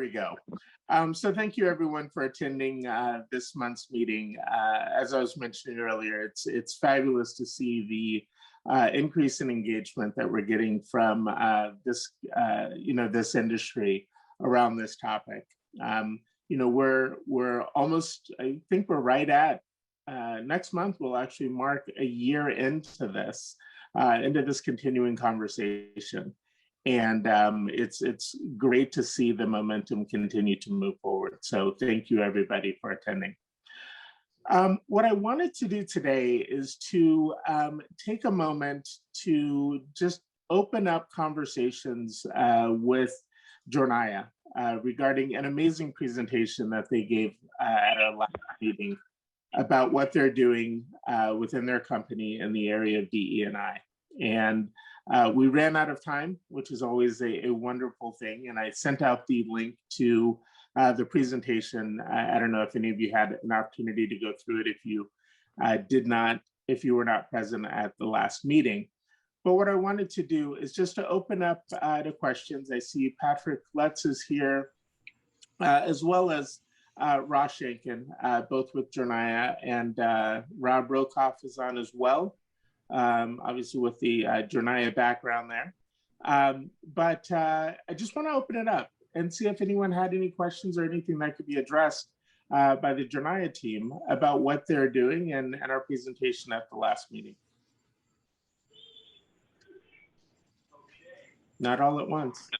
we go. So thank you everyone for attending this month's meeting. As I was mentioning earlier, it's fabulous to see the increase in engagement that we're getting from this industry around this topic. We're almost, I think we're right at next month. We'll actually mark a year into this continuing conversation. And it's great to see the momentum continue to move forward. So thank you everybody for attending. What I wanted to do today is to take a moment to just open up conversations with Jornaya regarding an amazing presentation that they gave at our last meeting about what they're doing within their company in the area of DE&I. And we ran out of time, which is always a wonderful thing. And I sent out the link to the presentation. I don't know if any of you had an opportunity to go through it if you if you were not present at the last meeting. But what I wanted to do is just to open up to questions. I see Patrick Letts is here, as well as Ross Shankin, both with Jornaya, and Rob Rokoff is on as well. Obviously with the Jornaya background there. But I just want to open it up and see if anyone had any questions or anything that could be addressed by the Jornaya team about what they're doing and our presentation at the last meeting. Not all at once.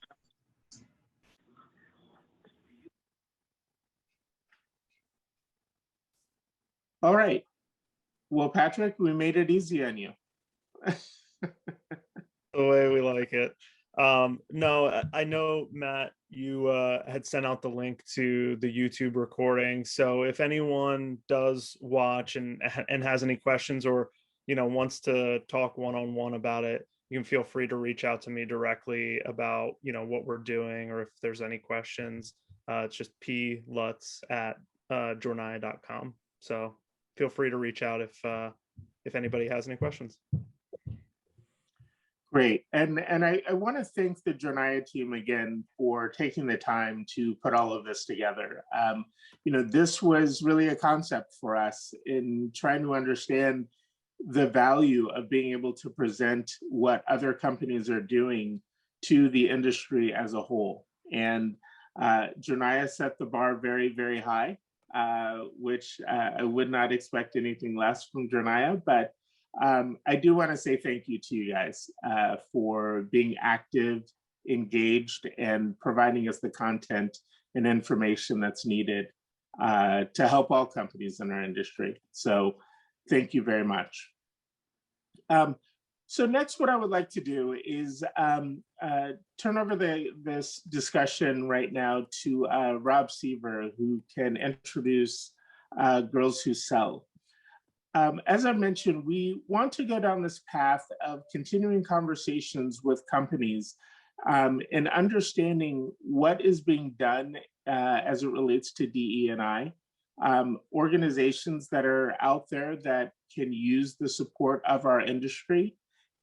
All right. Well, Patrick, we made it easy on you. The way we like it. No, I know, Matt, you had sent out the link to the YouTube recording. So if anyone does watch and has any questions or, wants to talk one-on-one about it, you can feel free to reach out to me directly about, what we're doing, or if there's any questions. It's just plutz@jornaya.com. So feel free to reach out if anybody has any questions. Great. And I want to thank the Jornaya team again for taking the time to put all of this together. This was really a concept for us in trying to understand the value of being able to present what other companies are doing to the industry as a whole. And Jornaya set the bar very, very high, which I would not expect anything less from Jornaya, but I do want to say thank you to you guys for being active, engaged, and providing us the content and information that's needed to help all companies in our industry. So thank you very much. So next, what I would like to do is turn over this discussion right now to Rob Seaver, who can introduce Girlz Who Sell. As I mentioned, we want to go down this path of continuing conversations with companies and understanding what is being done as it relates to DE&I, organizations that are out there that can use the support of our industry,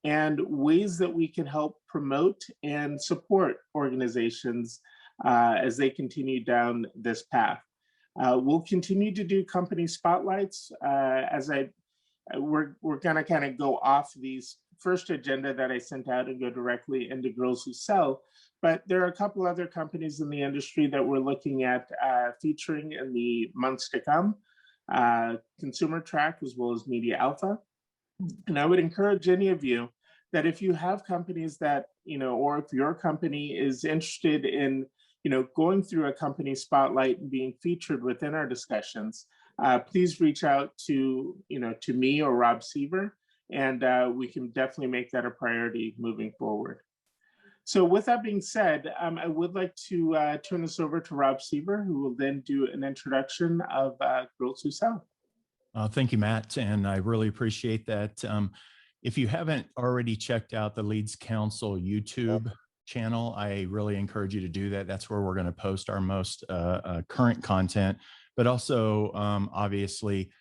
and ways that we can help promote and support organizations as they continue down this path. We'll continue to do company spotlights we're gonna kind of go off these first agenda that I sent out and go directly into Girlz Who Sell. But there are a couple other companies in the industry that we're looking at featuring in the months to come, Consumer Track as well as Media Alpha. And I would encourage any of you that if you have companies that, or if your company is interested in, going through a company spotlight and being featured within our discussions, please reach out to, to me or Rob Seaver, and we can definitely make that a priority moving forward. So with that being said, I would like to turn this over to Rob Seaver, who will then do an introduction of Girlz Who Sell. Thank you, Matt, and I really appreciate that. If you haven't already checked out the LeadsCouncil YouTube channel, I really encourage you to do that. That's where we're going to post our most current content, but also obviously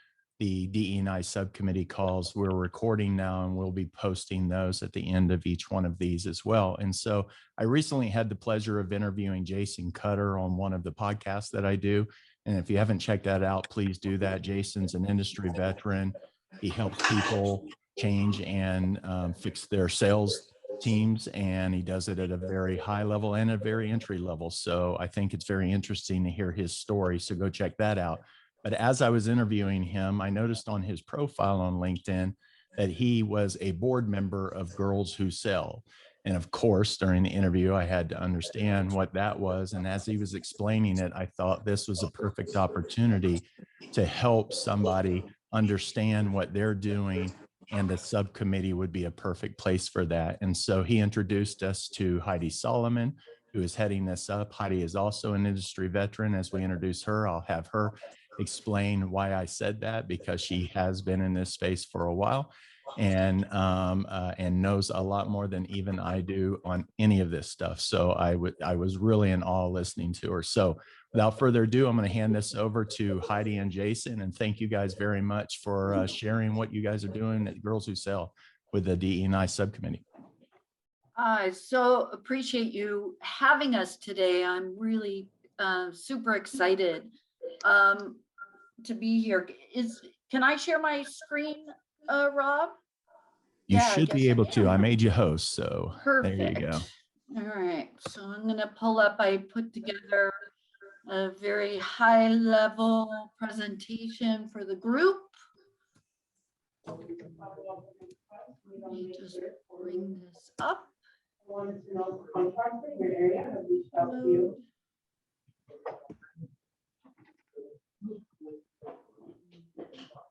the DE&I Subcommittee calls. We're recording now, and we'll be posting those at the end of each one of these as well. And so I recently had the pleasure of interviewing Jason Cutter on one of the podcasts that I do. And if you haven't checked that out, please do that. Jason's an industry veteran. He helps people change and fix their sales teams, and he does it at a very high level and a very entry level. So I think it's very interesting to hear his story. So go check that out. But as I was interviewing him, I noticed on his profile on LinkedIn that he was a board member of Girlz Who Sell. And of course, during the interview, I had to understand what that was. And as he was explaining it, I thought this was a perfect opportunity to help somebody understand what they're doing, and the subcommittee would be a perfect place for that. And so he introduced us to Heidi Solomon, who is heading this up. Heidi is also an industry veteran. As we introduce her, I'll have her explain why I said that, because she has been in this space for a while and knows a lot more than even I do on any of this stuff. So I was really in awe listening to her. So without further ado, I'm going to hand this over to Heidi and Jason, and thank you guys very much for sharing what you guys are doing at Girlz Who Sell with the DE&I Subcommittee. I so appreciate you having us today. I'm really super excited to be here. Can I share my screen, Rob? You Yeah, should be able to. I made you host, so perfect. There you go. All right, so I'm going to pull up. I put together a very high level presentation for the group. Let me just bring this up.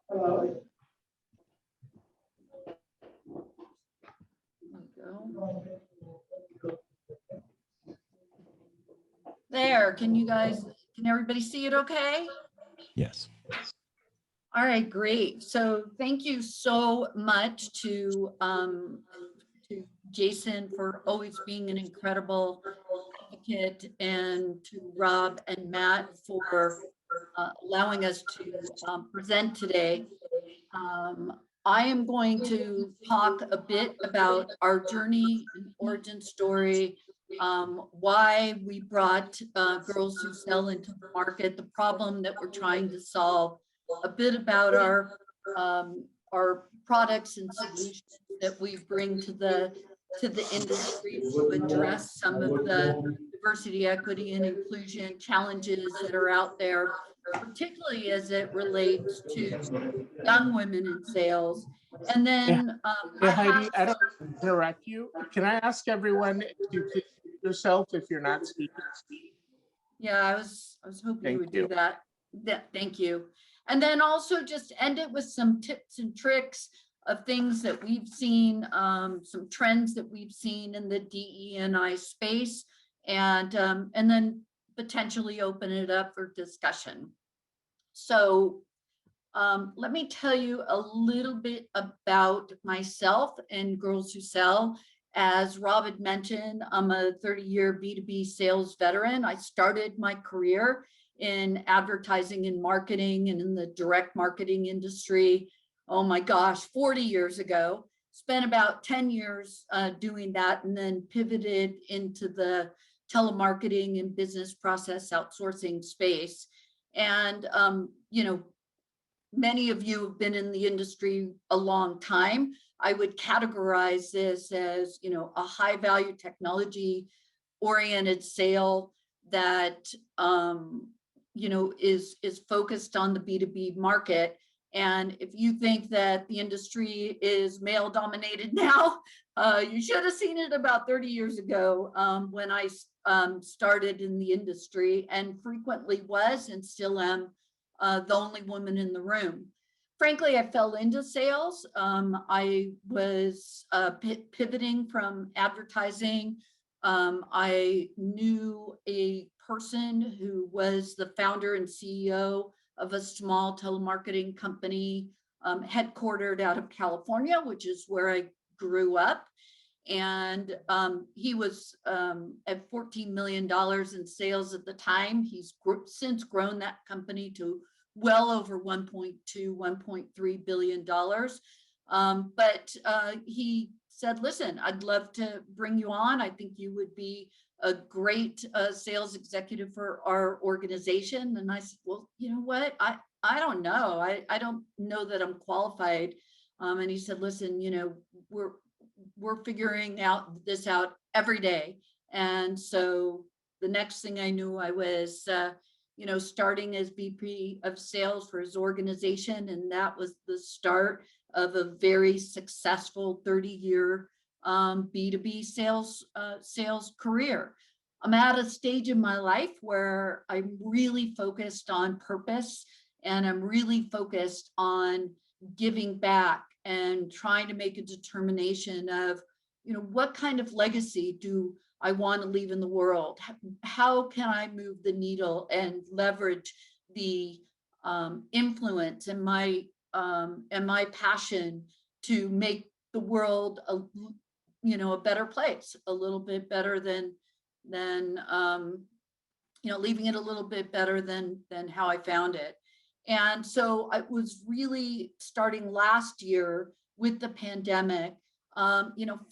Hello. There, can everybody see it okay? Yes. All right, great. So thank you so much to Jason for always being an incredible advocate, and to Rob and Matt for allowing us to present today. I am going to talk a bit about our journey and origin story, why we brought Girlz Who Sell into the market, the problem that we're trying to solve, a bit about our products and solutions that we bring to the industry to address some of the diversity, equity, and inclusion challenges that are out there, particularly as it relates to young women in sales. And then hey, Heidi, I don't interrupt you. Can I ask everyone to please mute yourself if you're not speaking? Yeah, I was hoping you would do that. Thank you. And then also just end it with some tips and tricks of things that we've seen, some trends that we've seen in the DE&I space, and then potentially open it up for discussion. So let me tell you a little bit about myself and Girlz Who Sell. As Rob had mentioned, I'm a 30-year B2B sales veteran. I started my career in advertising and marketing and in the direct marketing industry. Oh my gosh, 40 years ago. Spent about 10 years doing that, and then pivoted into the telemarketing and business process outsourcing space. And, you know, many of you have been in the industry a long time. I would categorize this as, you know, a high value technology oriented sale that, you know, is focused on the B2B market. And if you think that the industry is male dominated now, you should have seen it about 30 years ago when I started in the industry, and frequently was and still am the only woman in the room. Frankly, I fell into sales. I was pivoting from advertising. I knew a person who was the founder and CEO of a small telemarketing company headquartered out of California, which is where I grew up. And he was at $14 million in sales at the time. He's since grown that company to well over 1.2, $1.3 billion. But he said, listen, I'd love to bring you on. I think you would be a great sales executive for our organization. And I said, well, you know what? I don't know. I don't know that I'm qualified. And he said, listen, you know, we're figuring this out every day. And so the next thing I knew, I was, you know, starting as VP of sales for his organization. And that was the start of a very successful 30-year B2B sales career. I'm at a stage in my life where I'm really focused on purpose, and I'm really focused on giving back and trying to make a determination of, you know, what kind of legacy do I want to leave in the world? How can I move the needle and leverage the influence and my passion to make the world a better place, a little bit better than leaving it a little bit better than how I found it. And so I was really starting last year with the pandemic,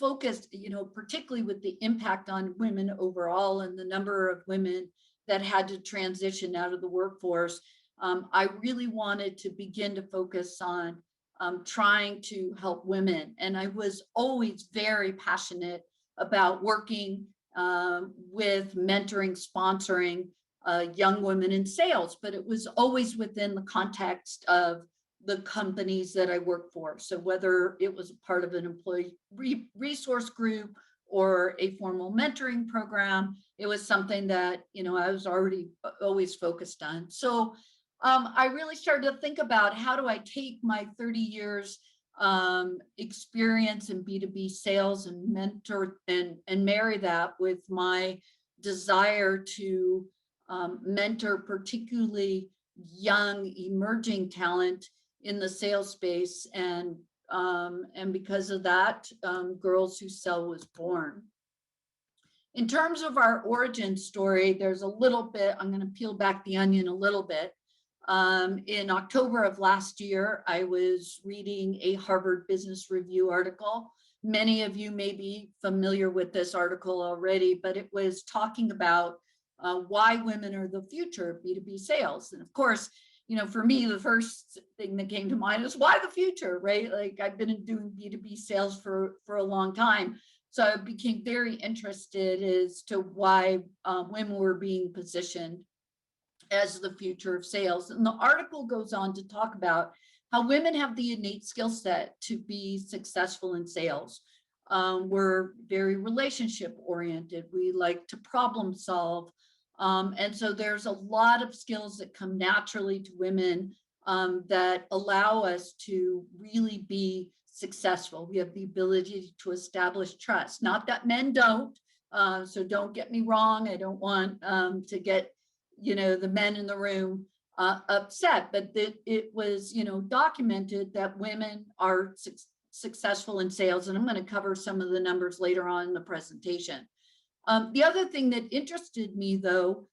focused, particularly with the impact on women overall and the number of women that had to transition out of the workforce. I really wanted to begin to focus on trying to help women. And I was always very passionate about working with mentoring, sponsoring young women in sales, but it was always within the context of the companies that I worked for. So whether it was a part of an employee resource group or a formal mentoring program, it was something that, I was already always focused on. So I really started to think about, how do I take my 30 years experience in B2B sales and mentor and marry that with my desire to mentor particularly young emerging talent in the sales space, and because of that, Girlz Who Sell was born. In terms of our origin story, there's a little bit, I'm going to peel back the onion a little bit. In October of last year, I was reading a Harvard Business Review article. Many of you may be familiar with this article already, but it was talking about why women are the future of B2B sales. And of course, for me, the first thing that came to mind is, why the future, right? Like, I've been doing B2B sales for a long time. So I became very interested as to why women were being positioned as the future of sales. And the article goes on to talk about how women have the innate skill set to be successful in sales. We're very relationship oriented. We like to problem solve. And so there's a lot of skills that come naturally to women that allow us to really be successful. We have the ability to establish trust. Not that men don't, so don't get me wrong. I don't want to get the men in the room upset, but it was documented that women are successful in sales, and I'm going to cover some of the numbers later on in the presentation. The other thing that interested me, though,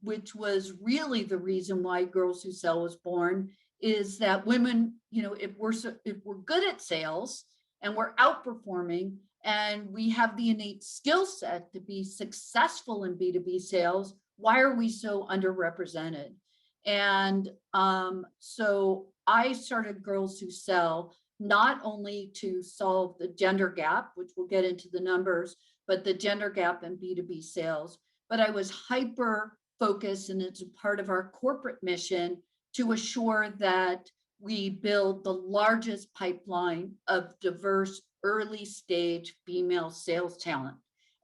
which was really the reason why Girlz Who Sell was born, is that women, if we're good at sales and we're outperforming and we have the innate skill set to be successful in B2B sales, why are we so underrepresented? And so I started Girlz Who Sell not only to solve the gender gap, which we'll get into the numbers, but the gender gap in B2B sales. But I was hyper focused, and it's a part of our corporate mission to assure that we build the largest pipeline of diverse early stage female sales talent.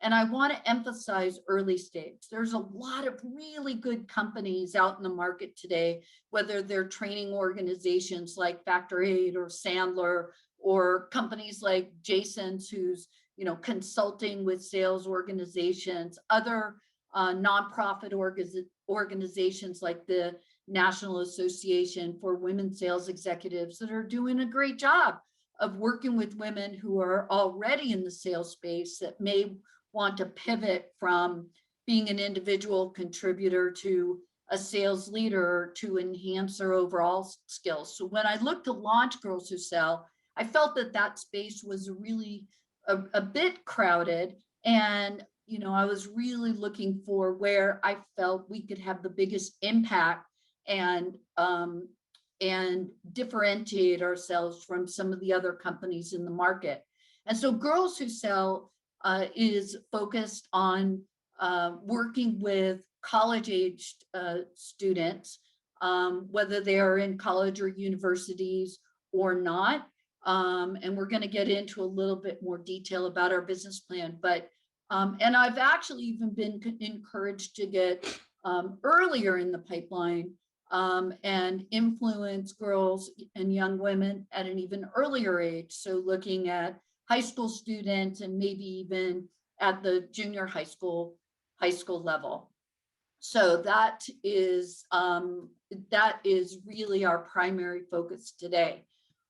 And I want to emphasize early stage. There's a lot of really good companies out in the market today, whether they're training organizations like Factor 8 or Sandler, or companies like Jason's, who's consulting with sales organizations, other nonprofit organizations like the National Association for Women Sales Executives, that are doing a great job of working with women who are already in the sales space that may want to pivot from being an individual contributor to a sales leader to enhance their overall skills. So when I looked to launch Girlz Who Sell, I felt that that space was really a bit crowded. And, you know, I was really looking for where I felt we could have the biggest impact and differentiate ourselves from some of the other companies in the market. And so Girlz Who Sell is focused on working with college-aged students, whether they are in college or universities or not. And we're going to get into a little bit more detail about our business plan. But and I've actually even been encouraged to get earlier in the pipeline and influence girls and young women at an even earlier age. So looking at high school students and maybe even at the junior high school level. So that is really our primary focus today.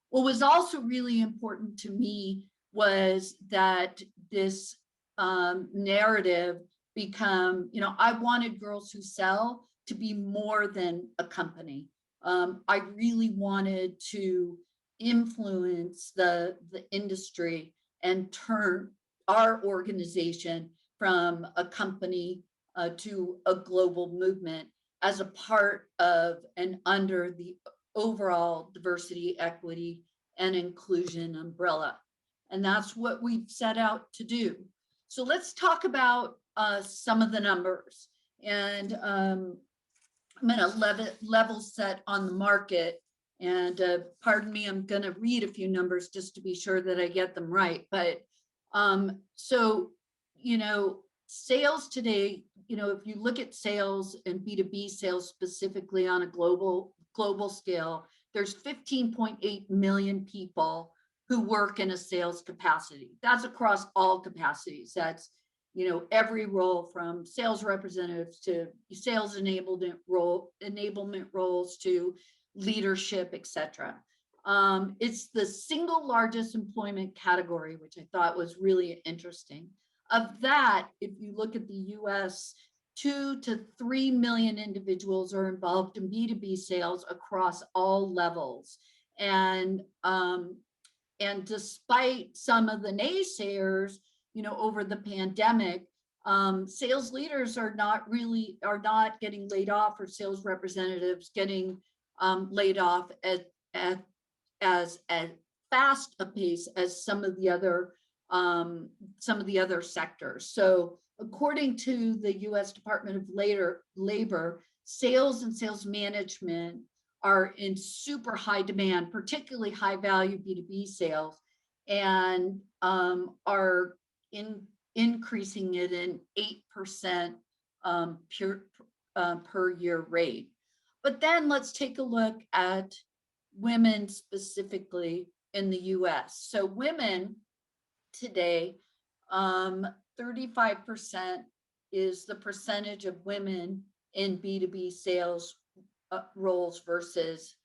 What was also really important to me was that this narrative become, you know, I wanted Girlz Who Sell to be more than a company. I really wanted to influence the industry and turn our organization from a company to a global movement as a part of and under the overall diversity, equity, and inclusion umbrella. And that's what we've set out to do. So let's talk about some of the numbers. And I'm going to level set on the market. And pardon me, I'm going to read a few numbers just to be sure that I get them right. But so, you know, sales today, you know, if you look at sales and B2B sales specifically on a global scale, there's 15.8 million people who work in a sales capacity. That's across all capacities. That's, you know, every role from sales representatives to sales enablement roles to leadership, etc. It's the single largest employment category, which I thought was really interesting. Of that, if you look at the US, 2 to 3 million individuals are involved in B2B sales across all levels. And despite some of the naysayers, you know, over the pandemic, sales leaders are not getting laid off, or sales representatives getting laid off at as fast a pace as some of the other sectors. So according to the U.S. Department of Labor, sales and sales management are in super high demand, particularly high value B2B sales, and are increasing at an 8% per year rate. But then let's take a look at women specifically in the US. So women today, 35% is the percentage of women in B2B sales roles versus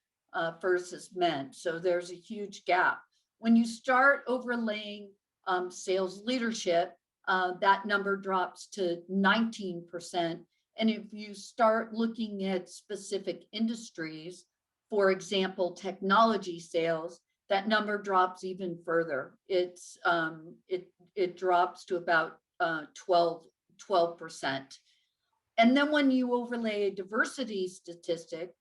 men. So there's a huge gap. When you start overlaying sales leadership, that number drops to 19%. And if you start looking at specific industries, for example, technology sales, that number drops even further. It drops to about 12%. And then when you overlay a diversity statistic,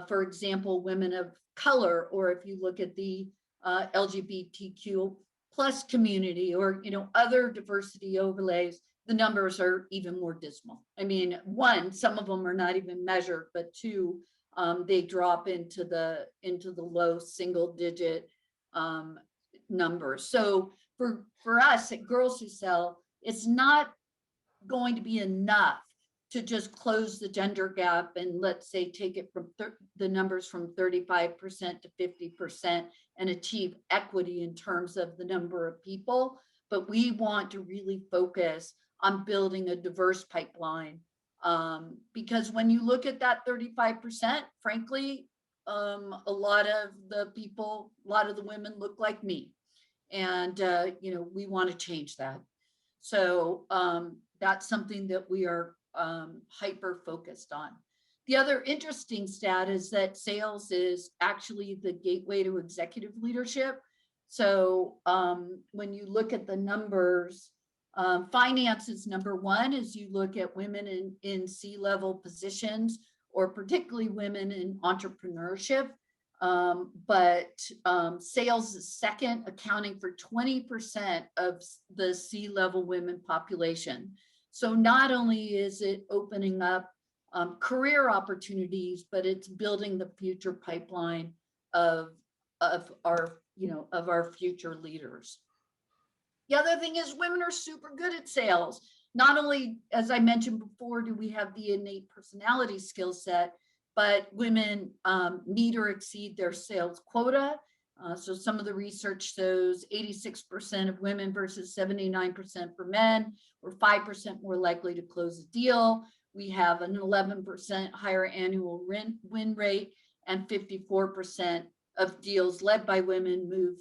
for example, women of color, or if you look at the LGBTQ plus community, or, you know, other diversity overlays, the numbers are even more dismal. I mean, one, some of them are not even measured, but two, they drop into the low single digit numbers. So for us at Girlz Who Sell, it's not going to be enough to just close the gender gap and, let's say, take it from the numbers from 35% to 50% and achieve equity in terms of the number of people. But we want to really focus on building a diverse pipeline, because when you look at that 35%, frankly, a lot of the women look like me, and you know, we want to change that. So that's something that we are hyper focused on. The other interesting stat is that sales is actually the gateway to executive leadership. So when you look at the numbers, finance is number one as you look at women in C-level positions, or particularly women in entrepreneurship. But sales is second, accounting for 20% of the C-level women population. So not only is it opening up career opportunities, but it's building the future pipeline of our, of our future leaders. The other thing is women are super good at sales. Not only, as I mentioned before, do we have the innate personality skill set, but women meet or exceed their sales quota. So some of the research shows 86% of women versus 79% for men. We're 5% more likely to close a deal. We have an 11% higher annual win rate, and 54% of deals led by women move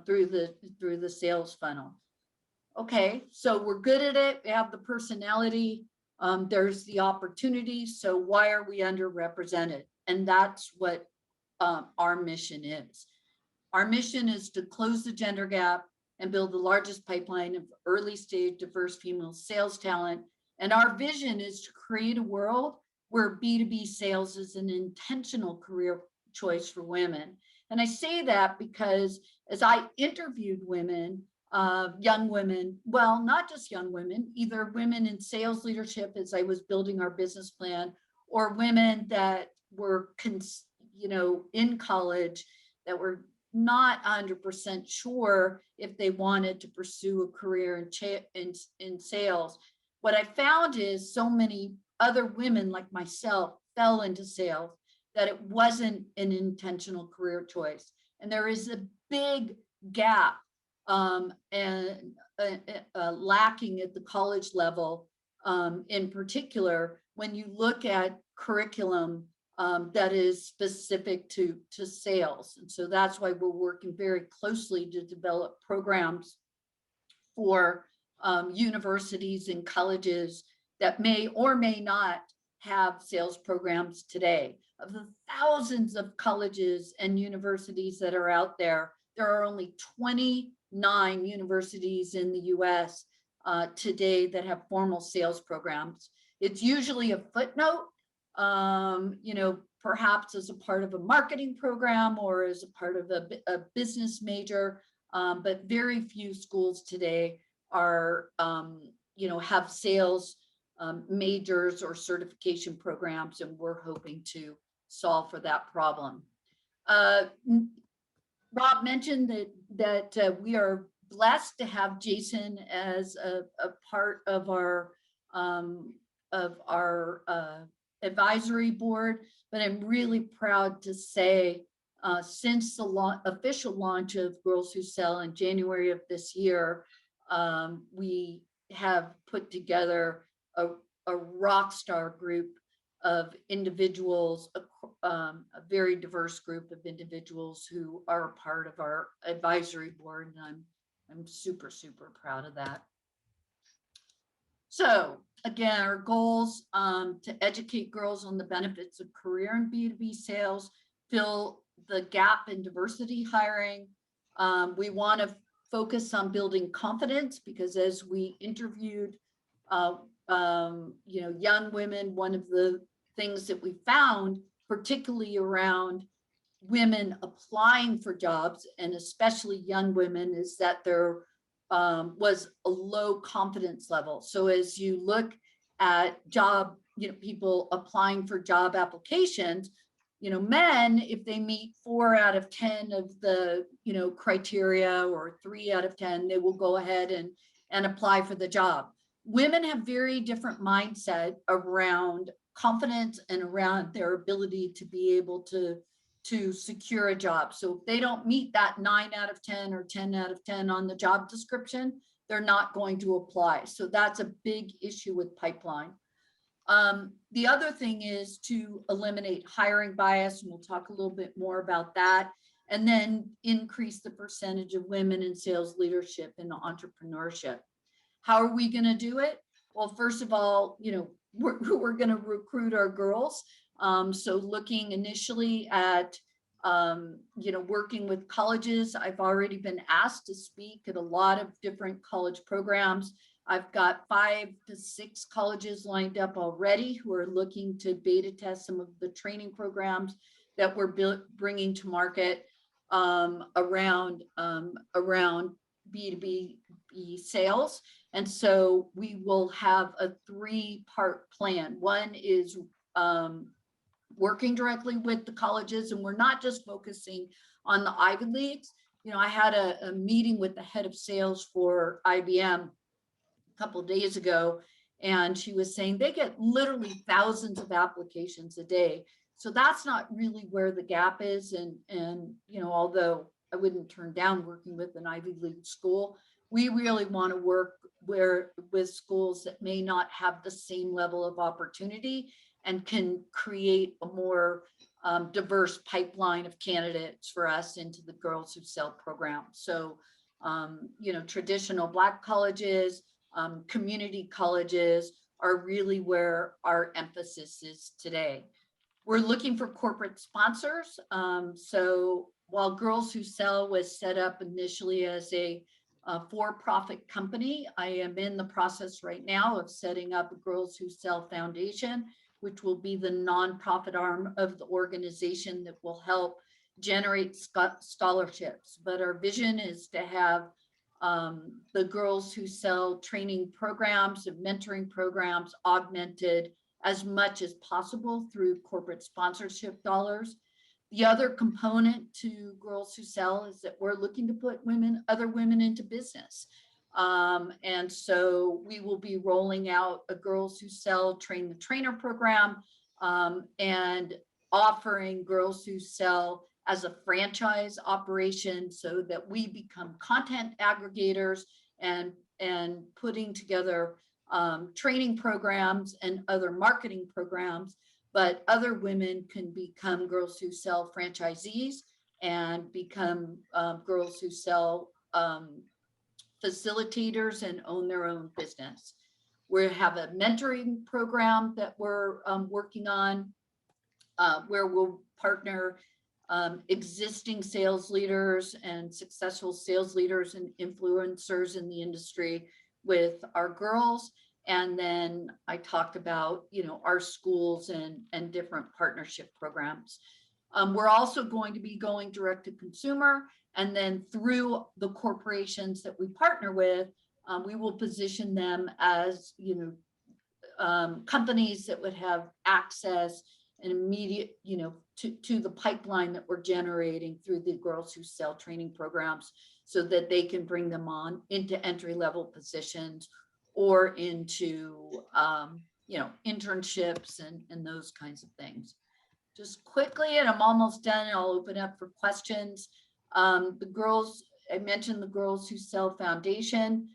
through the sales funnel. Okay, so we're good at it. We have the personality. There's the opportunity. So why are we underrepresented? And that's what our mission is. Our mission is to close the gender gap and build the largest pipeline of early stage diverse female sales talent. And our vision is to create a world where B2B sales is an intentional career choice for women. And I say that because as I interviewed women, young women, well, not just young women, either women in sales leadership as I was building our business plan, or women that were, in college that were not 100% sure if they wanted to pursue a career in sales. What I found is so many other women like myself fell into sales that it wasn't an intentional career choice. And there is a big gap and lacking at the college level, in particular, when you look at curriculum that is specific to sales. And so that's why we're working very closely to develop programs for universities and colleges that may or may not have sales programs today. Of the thousands of colleges and universities that are out there, there are only 29 universities in the US today that have formal sales programs. It's usually a footnote, perhaps as a part of a marketing program or as a part of a business major, but very few schools today are, have sales majors or certification programs, and we're hoping to solve for that problem. Rob mentioned that we are blessed to have Jason as a part of our advisory board, but I'm really proud to say since the official launch of Girlz Who Sell in January of this year, we have put together a rock star group of individuals, a very diverse group of individuals who are a part of our advisory board, and I'm super, super proud of that. So again, our goals to educate girls on the benefits of career in B2B sales, fill the gap in diversity hiring. We want to focus on building confidence, because as we interviewed young women, one of the things that we found, particularly around women applying for jobs, and especially young women, is that there was a low confidence level. So as you look at job, people applying for job applications, men, if they meet 4 out of 10 of the, criteria, or 3 out of 10, they will go ahead and apply for the job. Women have very different mindset around confidence and around their ability to be able to secure a job. So if they don't meet that 9 out of 10 or 10 out of 10 on the job description, they're not going to apply. So that's a big issue with pipeline. The other thing is to eliminate hiring bias, and we'll talk a little bit more about that, and then increase the percentage of women in sales leadership and entrepreneurship. How are we going to do it? Well, first of all, we're going to recruit our girls. So looking initially at, working with colleges. I've already been asked to speak at a lot of different college programs. I've got 5 to 6 colleges lined up already who are looking to beta test some of the training programs that we're bringing to market around B2B sales. And so we will have a 3-part plan. One is working directly with the colleges, and we're not just focusing on the Ivy Leagues. I had a meeting with the head of sales for IBM a couple of days ago, and she was saying they get literally thousands of applications a day. So that's not really where the gap is. And although I wouldn't turn down working with an Ivy League school, we really want to work with schools that may not have the same level of opportunity and can create a more diverse pipeline of candidates for us into the Girlz Who Sell program. So, traditional Black colleges, community colleges are really where our emphasis is today. We're looking for corporate sponsors. So while Girlz Who Sell was set up initially as a for-profit company, I am in the process right now of setting up a Girlz Who Sell Foundation, which will be the nonprofit arm of the organization that will help generate scholarships. But our vision is to have the Girlz Who Sell training programs and mentoring programs augmented as much as possible through corporate sponsorship dollars. The other component to Girlz Who Sell is that we're looking to put other women into business. And so we will be rolling out a Girlz Who Sell Train the Trainer program and offering Girlz Who Sell as a franchise operation so that we become content aggregators and putting together training programs and other marketing programs, but other women can become Girlz Who Sell franchisees and become Girlz Who Sell facilitators and own their own business. We have a mentoring program that we're working on where we'll partner existing sales leaders and successful sales leaders and influencers in the industry with our girls. And then I talked about, our schools and different partnership programs. We're also going to be going direct to consumer, and then through the corporations that we partner with, we will position them as, companies that would have access and immediate, to the pipeline that we're generating through the Girlz Who Sell training programs so that they can bring them on into entry-level positions or into, internships and those kinds of things. Just quickly, and I'm almost done, and I'll open up for questions. I mentioned the Girlz Who Sell Foundation.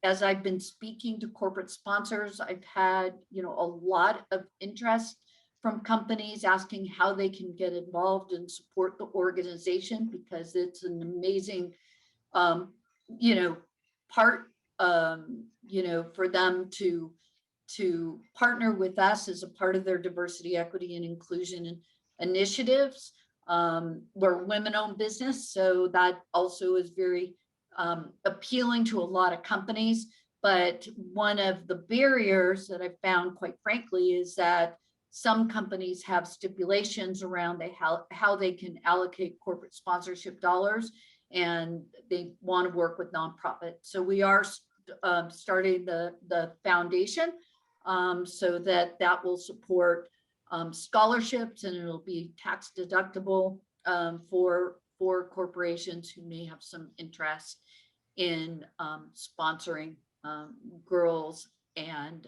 As I've been speaking to corporate sponsors, I've had, a lot of interest from companies asking how they can get involved and support the organization, because it's an amazing, part, for them to partner with us as a part of their diversity, equity, and inclusion initiatives. We're women-owned business, so that also is very appealing to a lot of companies. But one of the barriers that I've found, quite frankly, is that some companies have stipulations around how they can allocate corporate sponsorship dollars, and they want to work with nonprofits. So we are starting the foundation so that will support scholarships, and it'll be tax deductible for corporations who may have some interest in sponsoring girls and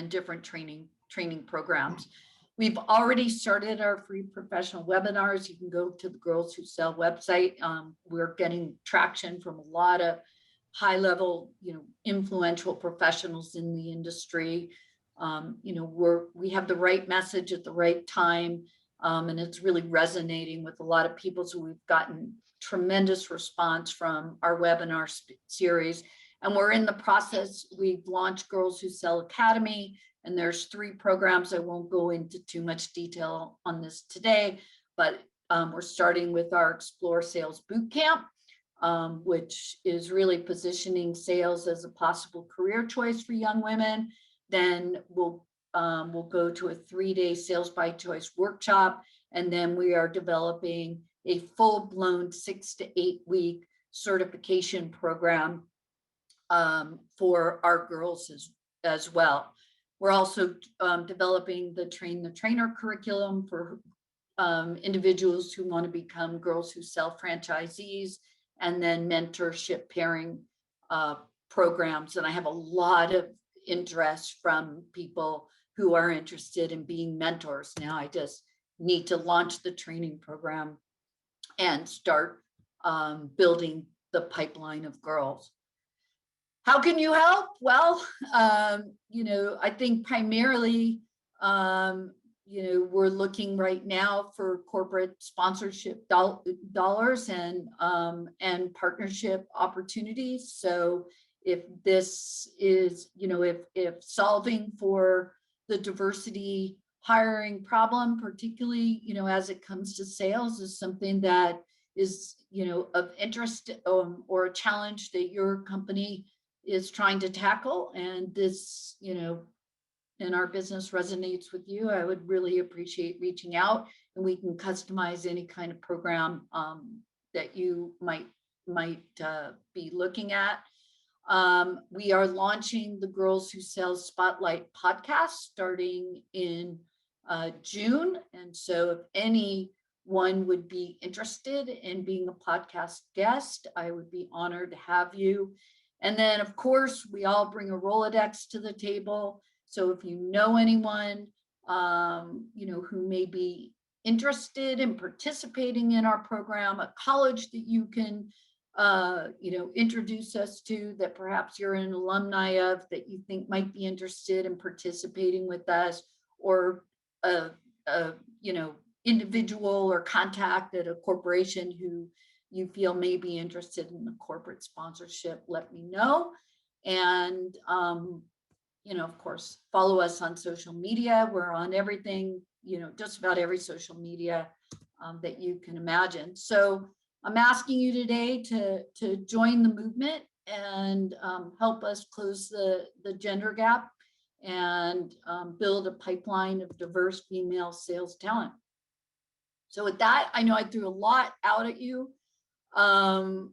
different training programs. We've already started our free professional webinars. You can go to the Girlz Who Sell website. We're getting traction from a lot of high-level, influential professionals in the industry. We have the right message at the right time, and it's really resonating with a lot of people. So we've gotten tremendous response from our webinar series, And we're in the process. We've launched Girlz Who Sell Academy, and there's 3 programs. I won't go into too much detail on this today, but we're starting with our Explore Sales Bootcamp, which is really positioning sales as a possible career choice for young women. Then we'll go to a 3-day Sales by Choice workshop, and then we are developing a full-blown 6 to 8 week certification program for our girls as well. We're also developing the Train the Trainer curriculum for individuals who want to become Girlz Who Sell franchisees, and then mentorship pairing programs. And I have a lot of interest from people who are interested in being mentors. Now I just need to launch the training program and start building the pipeline of girls. How can you help? Well, I think primarily, we're looking right now for corporate sponsorship dollars and partnership opportunities. So if this is, if solving for the diversity hiring problem, particularly, as it comes to sales, is something that is, of interest or a challenge that your company is trying to tackle, and this, and our business resonates with you, I would really appreciate reaching out, and we can customize any kind of program that you might be looking at. We are launching the Girlz Who Sell Spotlight podcast starting in June. And so if anyone would be interested in being a podcast guest, I would be honored to have you. And then, of course, we all bring a Rolodex to the table. So if you know anyone, who may be interested in participating in our program, a college that you can, introduce us to, that perhaps you're an alumni of, that you think might be interested in participating with us, or individual or contact at a corporation who you feel may be interested in the corporate sponsorship, let me know. And, of course, follow us on social media. We're on everything, just about every social media that you can imagine. So I'm asking you today to join the movement and help us close the gender gap and build a pipeline of diverse female sales talent. So with that, I know I threw a lot out at you. I'll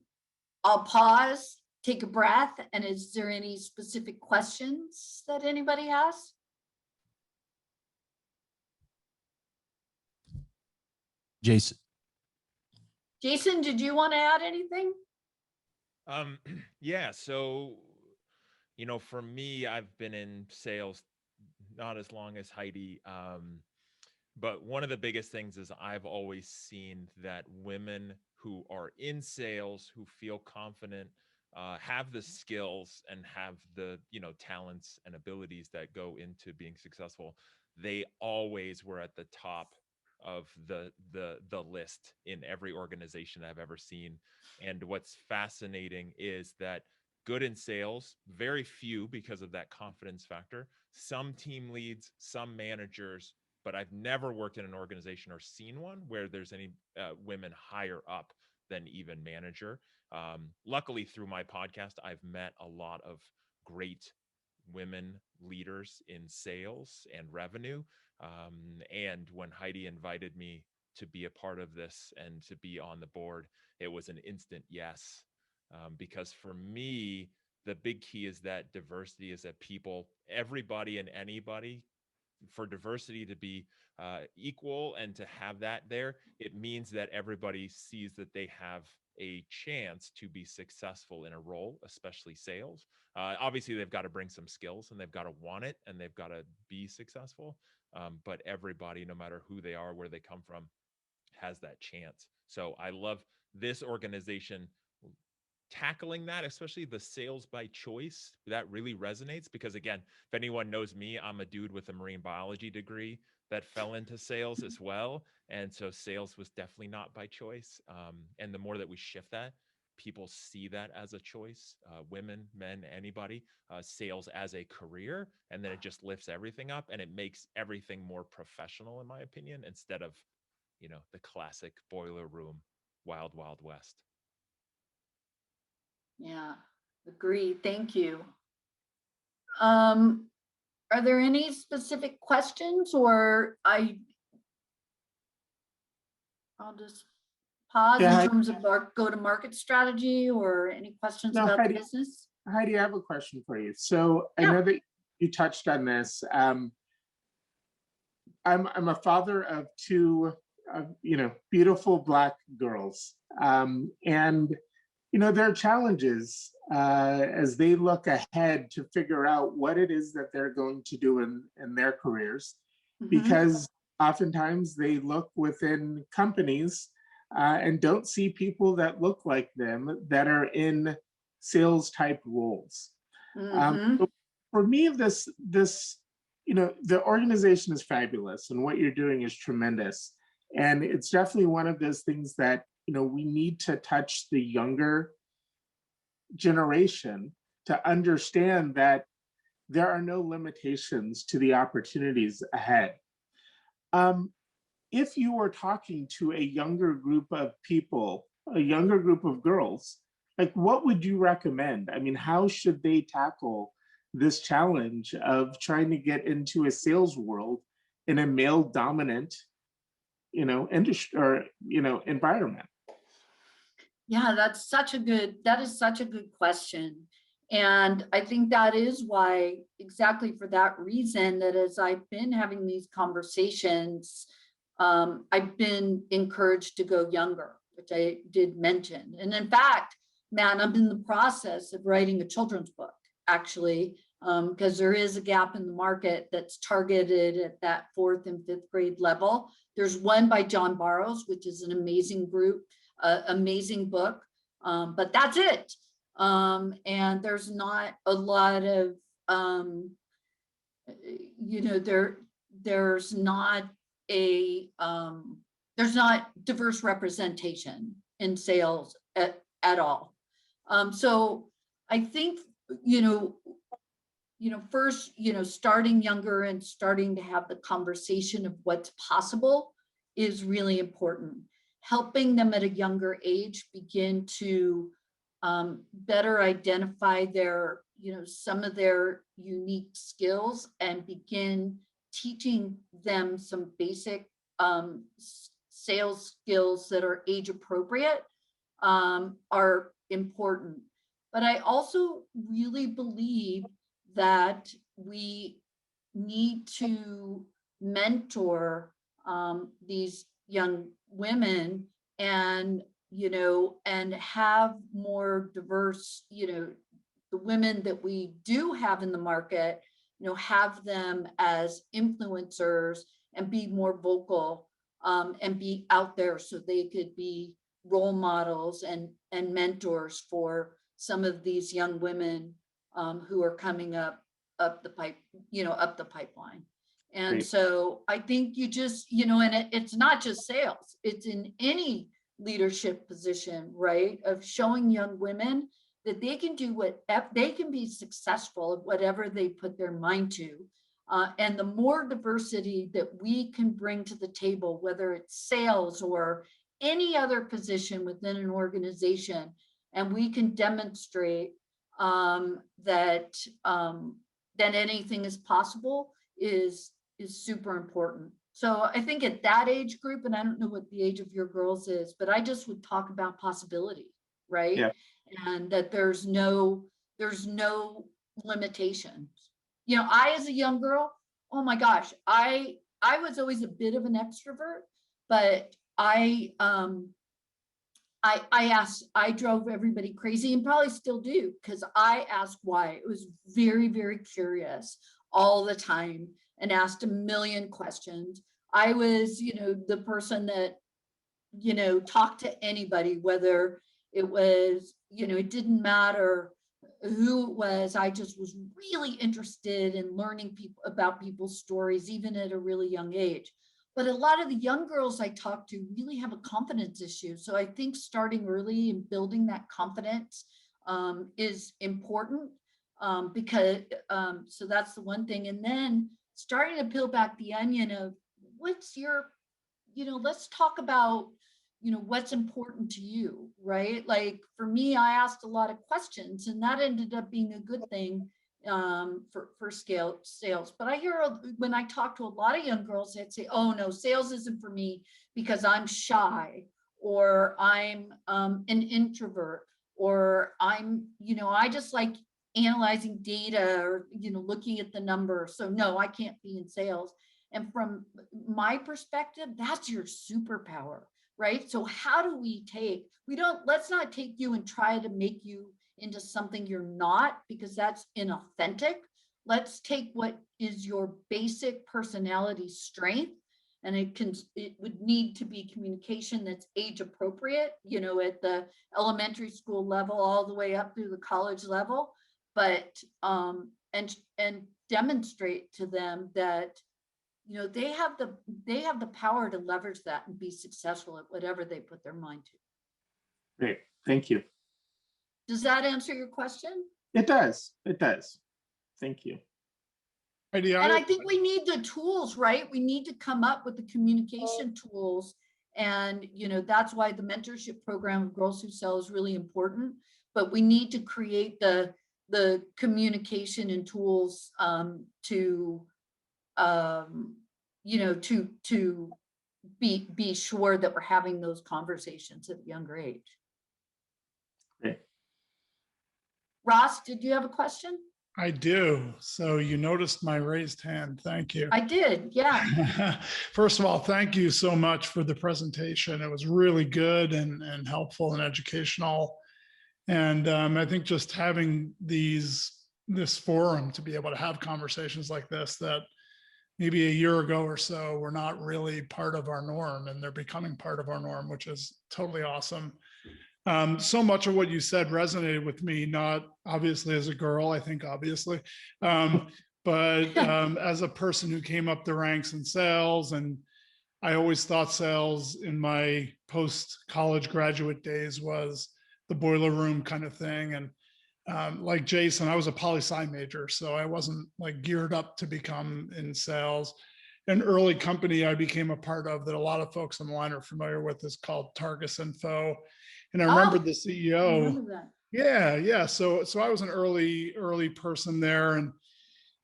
pause, take a breath, and is there any specific questions that anybody has? Jason, did you want to add anything? Yeah, so, for me, I've been in sales not as long as Heidi, but one of the biggest things is I've always seen that women who are in sales, who feel confident, have the skills and have the, talents and abilities that go into being successful, they always were at the top of the list in every organization I've ever seen. And what's fascinating is that good in sales, very few because of that confidence factor, some team leads, some managers, but I've never worked in an organization or seen one where there's any women higher up than even manager. Luckily, through my podcast, I've met a lot of great women leaders in sales and revenue. And when Heidi invited me to be a part of this and to be on the board, it was an instant yes. Because for me, the big key is that diversity is that people, everybody and anybody, for diversity to be equal and to have that there, it means that everybody sees that they have a chance to be successful in a role, especially sales. Obviously, they've got to bring some skills and they've got to want it and they've got to be successful. But everybody, no matter who they are, where they come from, has that chance. So I love this organization tackling that, especially the sales by choice. That really resonates because, again, if anyone knows me, I'm a dude with a marine biology degree that fell into sales as well. And so sales was definitely not by choice. And the more that we shift that, people see that as a choice, women, men, anybody, sales as a career, and then it just lifts everything up and it makes everything more professional, in my opinion, instead of, the classic boiler room, wild, wild west. Yeah, agreed. Thank you. Are there any specific questions, or I'll just pause in terms of our go-to-market strategy, or any questions about Heidi, the business? Heidi, I have a question for you. So I know that you touched on this. I'm a father of two, beautiful Black girls, and there are challenges as they look ahead to figure out what it is that they're going to do in their careers, because oftentimes they look within companies and don't see people that look like them that are in sales type roles. So for me, the organization is fabulous and what you're doing is tremendous. And it's definitely one of those things that, we need to touch the younger generation to understand that there are no limitations to the opportunities ahead. If you were talking to a younger group of people, a younger group of girls, like what would you recommend? I mean, how should they tackle this challenge of trying to get into a sales world in a male dominant, industry or, environment? Yeah, that is such a good question. And I think that is why, exactly for that reason, that as I've been having these conversations, I've been encouraged to go younger, which I did mention. And in fact, Matt, I'm in the process of writing a children's book, actually, because there is a gap in the market that's targeted at that 4th and 5th grade level. There's one by John Barrows, which is an amazing amazing book, but that's it. And there's not a lot of, there's not diverse representation in sales at all. So I think, first, starting younger and starting to have the conversation of what's possible is really important. Helping them at a younger age begin to better identify their, some of their unique skills and begin teaching them some basic sales skills that are age appropriate are important. But I also really believe that we need to mentor these young women and, and have more diverse, the women that we do have in the market, have them as influencers and be more vocal and be out there so they could be role models and mentors for some of these young women who are coming up the pipeline. And Great. So I think you just, and it's not just sales, it's in any leadership position, right? Of showing young women that they can do they can be successful at whatever they put their mind to. And the more diversity that we can bring to the table, whether it's sales or any other position within an organization, and we can demonstrate that anything is possible is super important. So I think at that age group, and I don't know what the age of your girls is, but I just would talk about possibility, right? Yeah. And that there's no limitations. I, as a young girl, oh my gosh, I was always a bit of an extrovert, but I drove everybody crazy, and probably still do, because I asked why. It was very, very curious all the time and asked a million questions. I was, the person that, talked to anybody, whether it was, it didn't matter who it was. I just was really interested in learning about people's stories, even at a really young age. But a lot of the young girls I talk to really have a confidence issue. So I think starting early and building that confidence is important because, so that's the one thing. And then starting to peel back the onion of what's your, let's talk about, what's important to you, right? Like for me, I asked a lot of questions and that ended up being a good thing for sales. But I hear when I talk to a lot of young girls, they'd say, oh no, sales isn't for me because I'm shy, or I'm an introvert, or I'm, I just like analyzing data or, looking at the numbers. So no, I can't be in sales. And from my perspective, that's your superpower, right? So how do we let's not take you and try to make you into something you're not, because that's inauthentic. Let's take what is your basic personality strength, and it would need to be communication that's age appropriate, at the elementary school level all the way up through the college level, but and demonstrate to them that they have the power to leverage that and be successful at whatever they put their mind to. Great, thank you. Does that answer your question? It does. It does. Thank you. And I think we need the tools, right? We need to come up with the communication tools. And, that's why the mentorship program of Girlz Who Sell is really important. But we need to create the communication and tools to be sure that we're having those conversations at a younger age. Great. Ross, did you have a question? I do. So you noticed my raised hand. Thank you. I did, yeah. First of all, thank you so much for the presentation. It was really good and helpful and educational. And I think just having this forum to be able to have conversations like this that maybe a year ago or so were not really part of our norm, and they're becoming part of our norm, which is totally awesome. So much of what you said resonated with me, not obviously as a girl, I think obviously, but as a person who came up the ranks in sales. And I always thought sales in my post-college graduate days was the boiler room kind of thing. And like Jason, I was a poli-sci major, so I wasn't like geared up to become in sales. An early company I became a part of that a lot of folks on the line are familiar with is called Targus Info. And I remember the CEO. Yeah. So I was an early person there,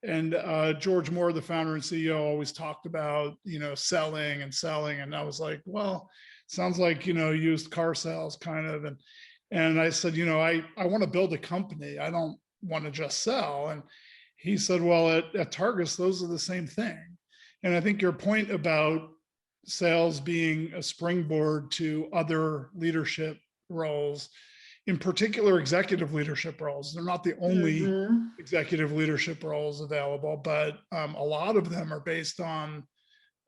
and George Moore, the founder and CEO, always talked about selling. And I was like, well, sounds like used car sales kind of. And I said, I want to build a company. I don't want to just sell. And he said, well, at Targus, those are the same thing. And I think your point about sales being a springboard to other leadership roles, in particular executive leadership roles. They're not the only executive leadership roles available, but a lot of them are based on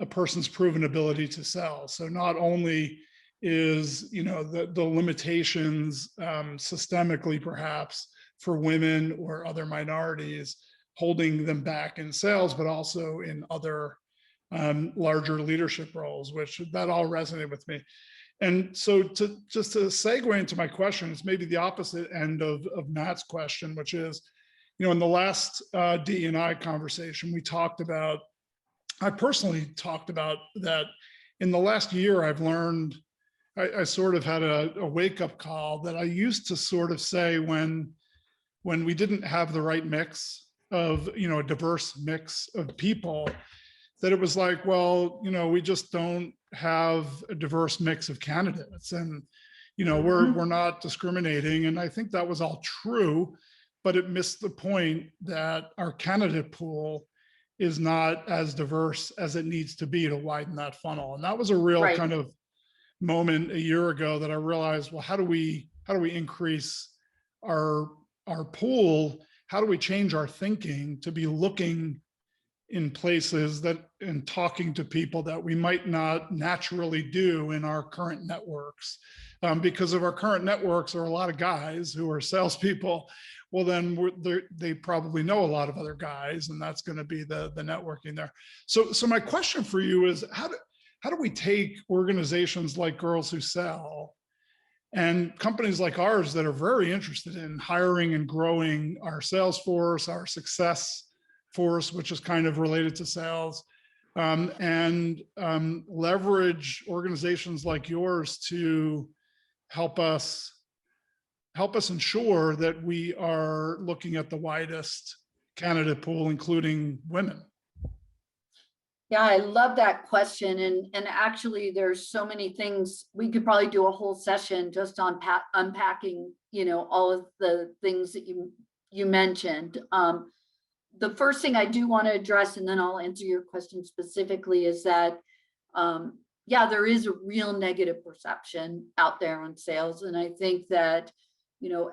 a person's proven ability to sell. So not only is the limitations systemically perhaps for women or other minorities holding them back in sales, but also in other larger leadership roles, which that all resonated with me. And so to segue into my question, it's maybe the opposite end of Matt's question, which is, in the last DE&I conversation, I personally talked about that in the last year, I've learned, I sort of had a wake-up call that I used to sort of say when we didn't have the right mix of, a diverse mix of people, that it was like, well, we just don't have a diverse mix of candidates, and we're not discriminating. And I think that was all true, but it missed the point that our candidate pool is not as diverse as it needs to be to widen that funnel. And that was a real kind of moment a year ago that I realized, well, how do we increase our pool? How do we change our thinking to be looking in places and talking to people that we might not naturally do in our current networks? Because of our current networks are a lot of guys who are salespeople. Well, then they probably know a lot of other guys, and that's going to be the networking there. So my question for you is, how do we take organizations like Girlz Who Sell and companies like ours that are very interested in hiring and growing our sales force, our success force, which is kind of related to sales, and leverage organizations like yours to help us ensure that we are looking at the widest candidate pool, including women? Yeah, I love that question. And actually there's so many things, we could probably do a whole session just on unpacking, all of the things that you mentioned. The first thing I do want to address, and then I'll answer your question specifically, is that, yeah, there is a real negative perception out there on sales. And I think that,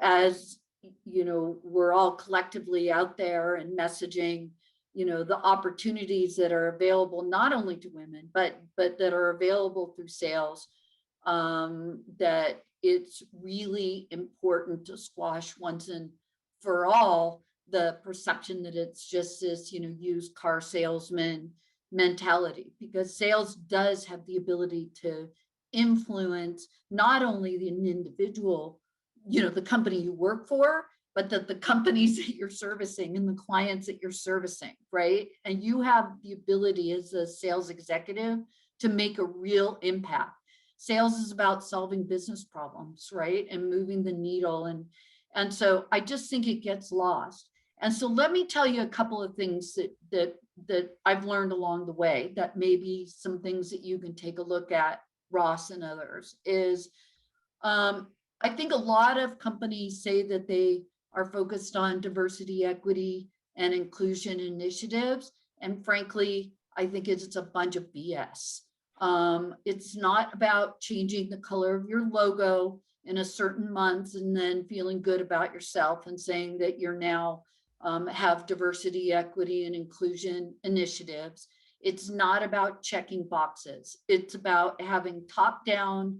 as, we're all collectively out there and messaging, the opportunities that are available, not only to women, but that are available through sales, that it's really important to squash once and for all the perception that it's just this, used car salesman mentality, because sales does have the ability to influence not only the individual, the company you work for, but the companies that you're servicing and the clients that you're servicing, right? And you have the ability as a sales executive to make a real impact. Sales is about solving business problems, right? And moving the needle. And so I just think it gets lost. And so let me tell you a couple of things that I've learned along the way, that maybe some things that you can take a look at, Ross and others, is I think a lot of companies say that they are focused on diversity, equity, and inclusion initiatives. And frankly, I think it's a bunch of BS. It's not about changing the color of your logo in a certain month and then feeling good about yourself and saying that you're now have diversity, equity, and inclusion initiatives. It's not about checking boxes. It's about having top-down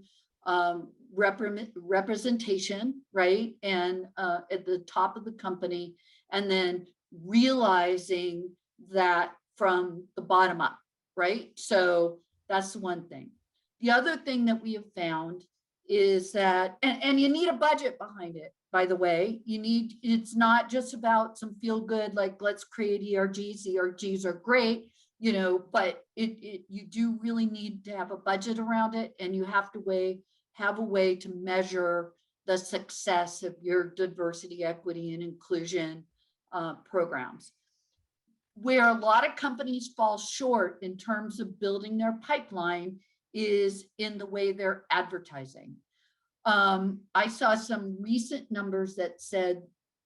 representation, right? And at the top of the company, and then realizing that from the bottom up, right? So that's the one thing. The other thing that we have found is that, and you need a budget behind it, by the way. It's not just about some feel good, like let's create ERGs. ERGs are great, but you do really need to have a budget around it, and you have to have a way to measure the success of your diversity, equity, and inclusion programs. Where a lot of companies fall short in terms of building their pipeline is in the way they're advertising. I saw some recent numbers that said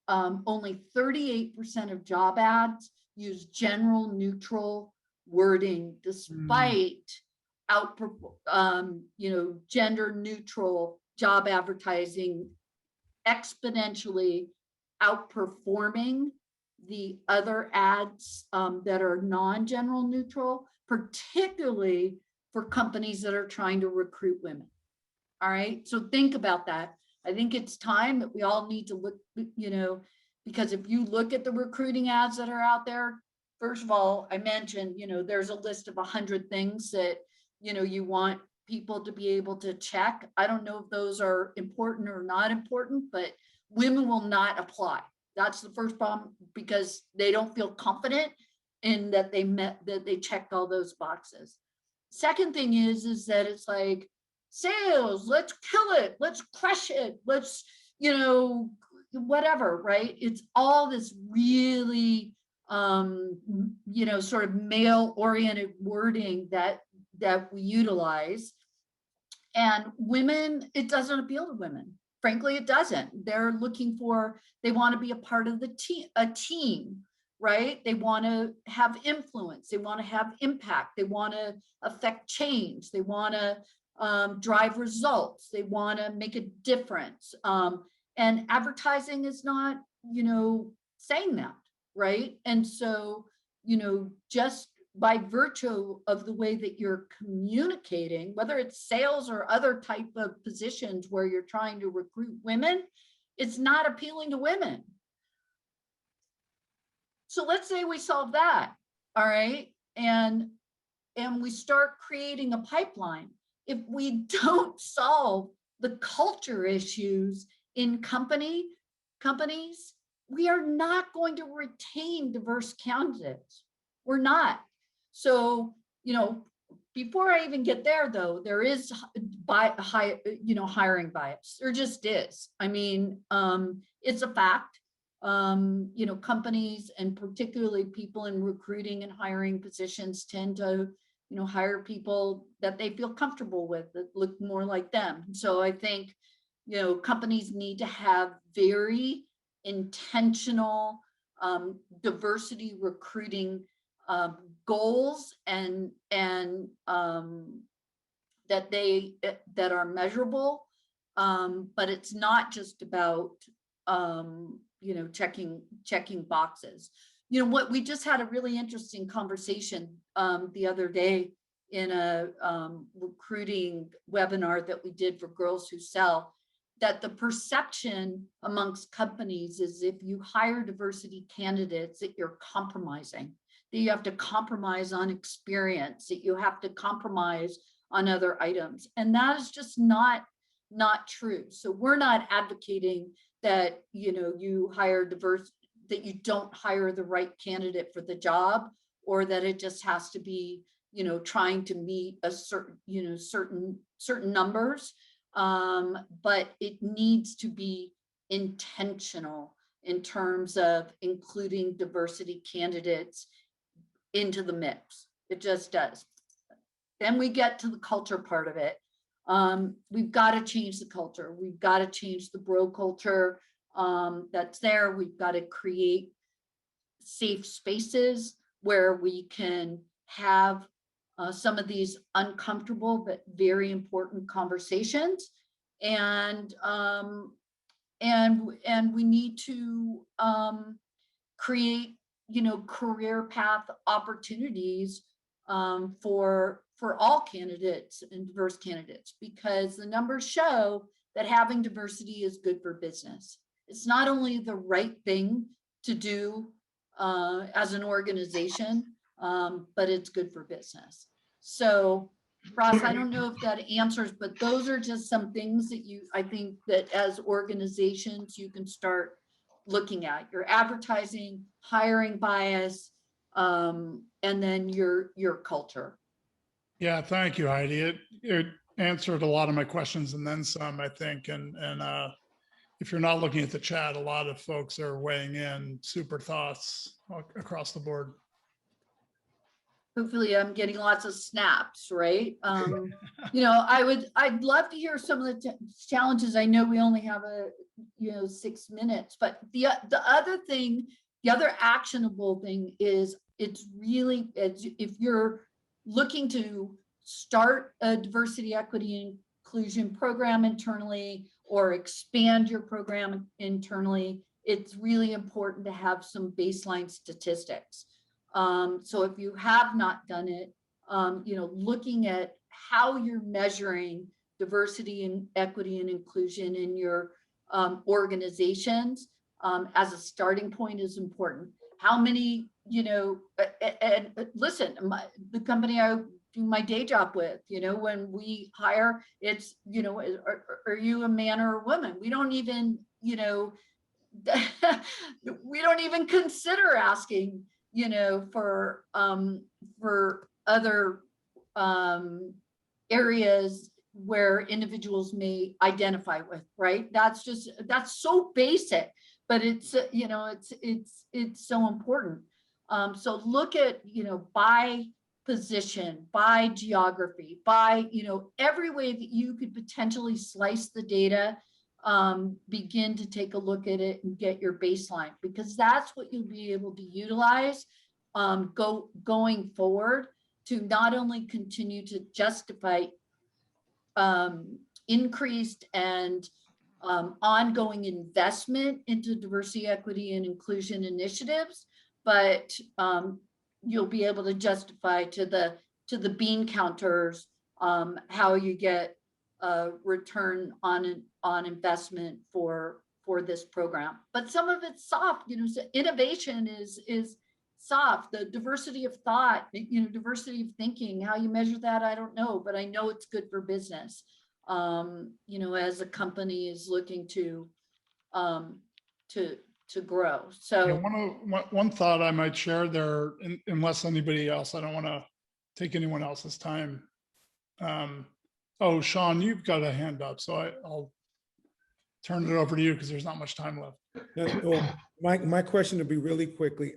only 38% of job ads use general neutral wording, despite gender neutral job advertising exponentially outperforming the other ads that are non-general neutral, particularly for companies that are trying to recruit women. All right, so think about that. I think it's time that we all need to look, because if you look at the recruiting ads that are out there, first of all, I mentioned, there's a list of 100 things that, you want people to be able to check. I don't know if those are important or not important, but women will not apply. That's the first problem, because they don't feel confident in that they checked all those boxes. Second thing is that it's like, sales, let's kill it, let's crush it, let's, whatever, right? It's all this really, sort of male-oriented wording that we utilize. And women, it doesn't appeal to women. Frankly, it doesn't. They're looking they want to be a part of a team, right? They want to have influence. They want to have impact. They want to affect change. They want to drive results. They want to make a difference. And advertising is not, saying that, right? And so, just by virtue of the way that you're communicating, whether it's sales or other type of positions where you're trying to recruit women, it's not appealing to women. So let's say we solve that, all right? And we start creating a pipeline, if we don't solve the culture issues in companies, we are not going to retain diverse candidates. We're not. So, before I even get there, though, there is hiring bias. There just is. I mean, it's a fact. Companies, and particularly people in recruiting and hiring positions, tend to, hire people that they feel comfortable with, that look more like them. So I think, companies need to have very intentional diversity recruiting goals and that are measurable. But it's not just about checking boxes. What we just had a really interesting conversation the other day in a recruiting webinar that we did for Girlz Who Sell, that the perception amongst companies is if you hire diversity candidates, that you're compromising, that you have to compromise on experience, that you have to compromise on other items. And that is just not true. So we're not advocating that, you hire diverse, that you don't hire the right candidate for the job, or that it just has to be, trying to meet a certain numbers. But it needs to be intentional in terms of including diversity candidates into the mix. It just does. Then we get to the culture part of it. We've got to change the culture. We've got to change the bro culture that's there. We've got to create safe spaces where we can have some of these uncomfortable but very important conversations, and we need to create, career path opportunities for all candidates and diverse candidates, because the numbers show that having diversity is good for business. It's not only the right thing to do as an organization, but it's good for business. So, Ross, I don't know if that answers, but those are just some things that I think that as organizations, you can start looking at your advertising, hiring bias, and then your culture. Yeah, thank you, Heidi. It answered a lot of my questions and then some, I think. And if you're not looking at the chat, a lot of folks are weighing in super thoughts across the board. Hopefully I'm getting lots of snaps, right? I'd love to hear some of the challenges. I know we only have 6 minutes, but the other actionable thing is, it's really, if you're looking to start a diversity, equity, and inclusion program internally, or expand your program internally, it's really important to have some baseline statistics. So if you have not done it, looking at how you're measuring diversity and equity and inclusion in your organizations as a starting point is important. How many, and listen, the company I do my day job with, when we hire, it's, are you a man or a woman? We don't even, we don't even consider asking, for other areas where individuals may identify with, right? That's so basic, but it's, it's so important. So look at, by position, by geography, by, every way that you could potentially slice the data, begin to take a look at it and get your baseline, because that's what you'll be able to utilize going forward to not only continue to justify increased and ongoing investment into diversity, equity, and inclusion initiatives, but you'll be able to justify to the bean counters how you get a return on investment for this program. But some of it's soft, so innovation is soft, the diversity of thought, diversity of thinking. How you measure that, I don't know, but I know it's good for business. As a company is looking to grow. So one thought I might share there, unless anybody else, I don't want to take anyone else's time. Oh, Sean, you've got a hand up, so I'll turn it over to you because there's not much time left. Well, my question will be really quickly.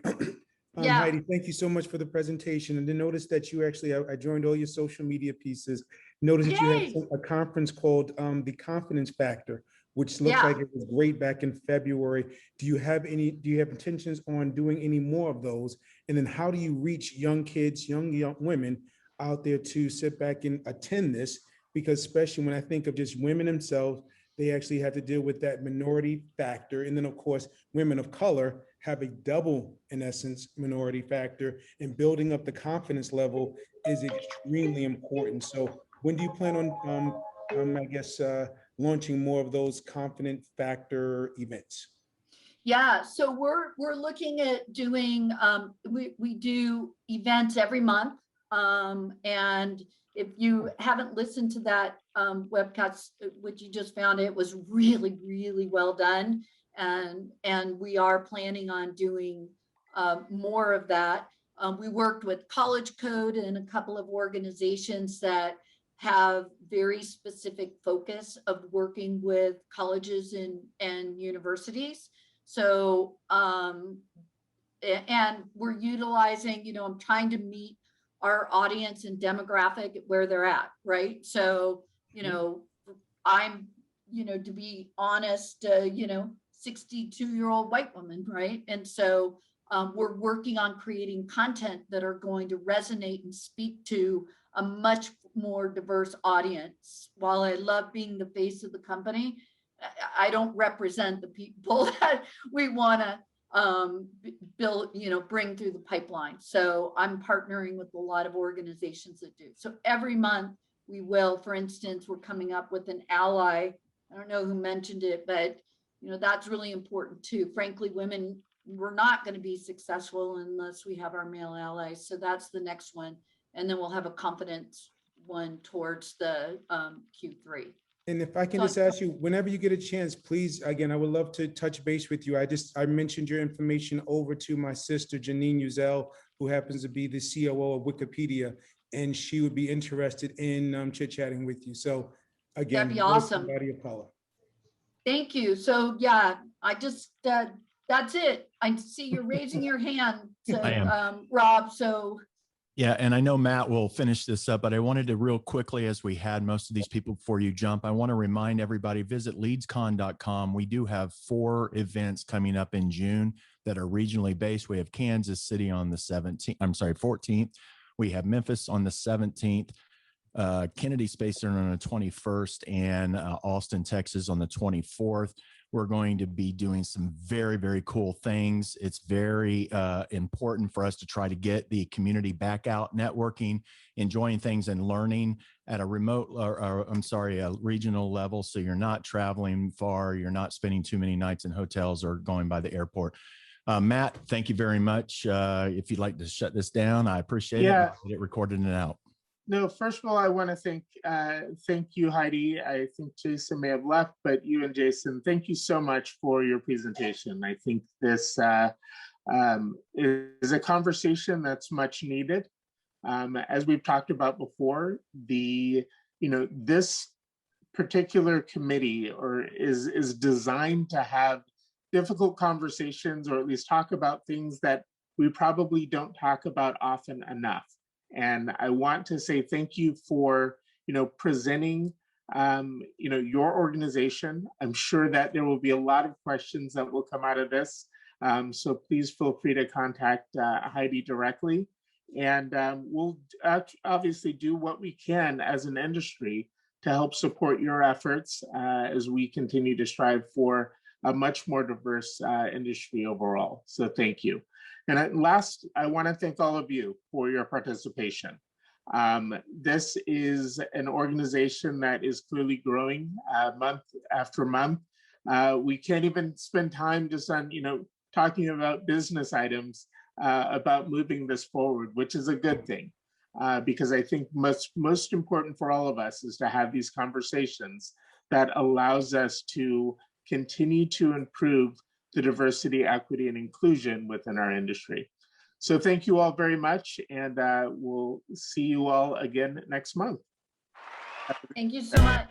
Yeah. Heidi, thank you so much for the presentation. And then notice that you actually, I joined all your social media pieces. Notice that you Yay. had a conference called the Confidence Factor, which looks like it was great back in February. Do you have intentions on doing any more of those? And then how do you reach young kids, young women out there to sit back and attend this? Because especially when I think of just women themselves, they actually have to deal with that minority factor. And then of course, women of color have a double, in essence, minority factor, and building up the confidence level is extremely important. So when do you plan on, launching more of those confidence factor events? Yeah, so we're looking at doing, we do events every month. And if you haven't listened to that webcast, which you just found, it was really, really well done. And we are planning on doing more of that. We worked with College Code and a couple of organizations that have very specific focus of working with colleges and universities. So, and we're utilizing, I'm trying to meet our audience and demographic where they're at, right? So, I'm, to be honest, 62-year-old white woman, right? And so we're working on creating content that are going to resonate and speak to a much more diverse audience. While I love being the face of the company, I don't represent the people that we want to build, bring through the pipeline. So I'm partnering with a lot of organizations that do. So every month we will, for instance, we're coming up with an ally. I don't know who mentioned it, but that's really important too. Frankly, women, we're not going to be successful unless we have our male allies. So that's the next one. And then we'll have a confidence one towards the Q3. And if I can just ask you, whenever you get a chance, please, again, I would love to touch base with you. I mentioned your information over to my sister, Janine Uzel, who happens to be the COO of Wikipedia, and she would be interested in chit-chatting with you. So again, that'd be awesome. Somebody of color. Thank you. So yeah, I just, that's it. I see you're raising your hand, so, Rob, so. Yeah, and I know Matt will finish this up, but I wanted to real quickly, as we had most of these people before you jump, I want to remind everybody, visit leadscon.com. We do have 4 events coming up in June that are regionally based. We have Kansas City on the 14th. We have Memphis on the 17th, Kennedy Space Center on the 21st, and Austin, Texas on the 24th. We're going to be doing some very, very cool things. It's very important for us to try to get the community back out networking, enjoying things and learning at a a regional level. So you're not traveling far, you're not spending too many nights in hotels or going by the airport. Matt, thank you very much. If you'd like to shut this down, I appreciate it. I'll get it recorded and out. No, first of all, I want to thank you, Heidi. I think Jason may have left, but you and Jason, thank you so much for your presentation. I think this is a conversation that's much needed. As we've talked about before, this particular committee is designed to have difficult conversations, or at least talk about things that we probably don't talk about often enough. And I want to say thank you for, presenting, your organization. I'm sure that there will be a lot of questions that will come out of this. So please feel free to contact Heidi directly. And we'll obviously do what we can as an industry to help support your efforts as we continue to strive for a much more diverse industry overall. So thank you. And last, I want to thank all of you for your participation. This is an organization that is clearly growing month after month. We can't even spend time just on, talking about business items. about moving this forward, which is a good thing. Because I think most important for all of us is to have these conversations that allows us to continue to improve the diversity, equity, and inclusion within our industry. So thank you all very much, and we'll see you all again next month. Thank you so much.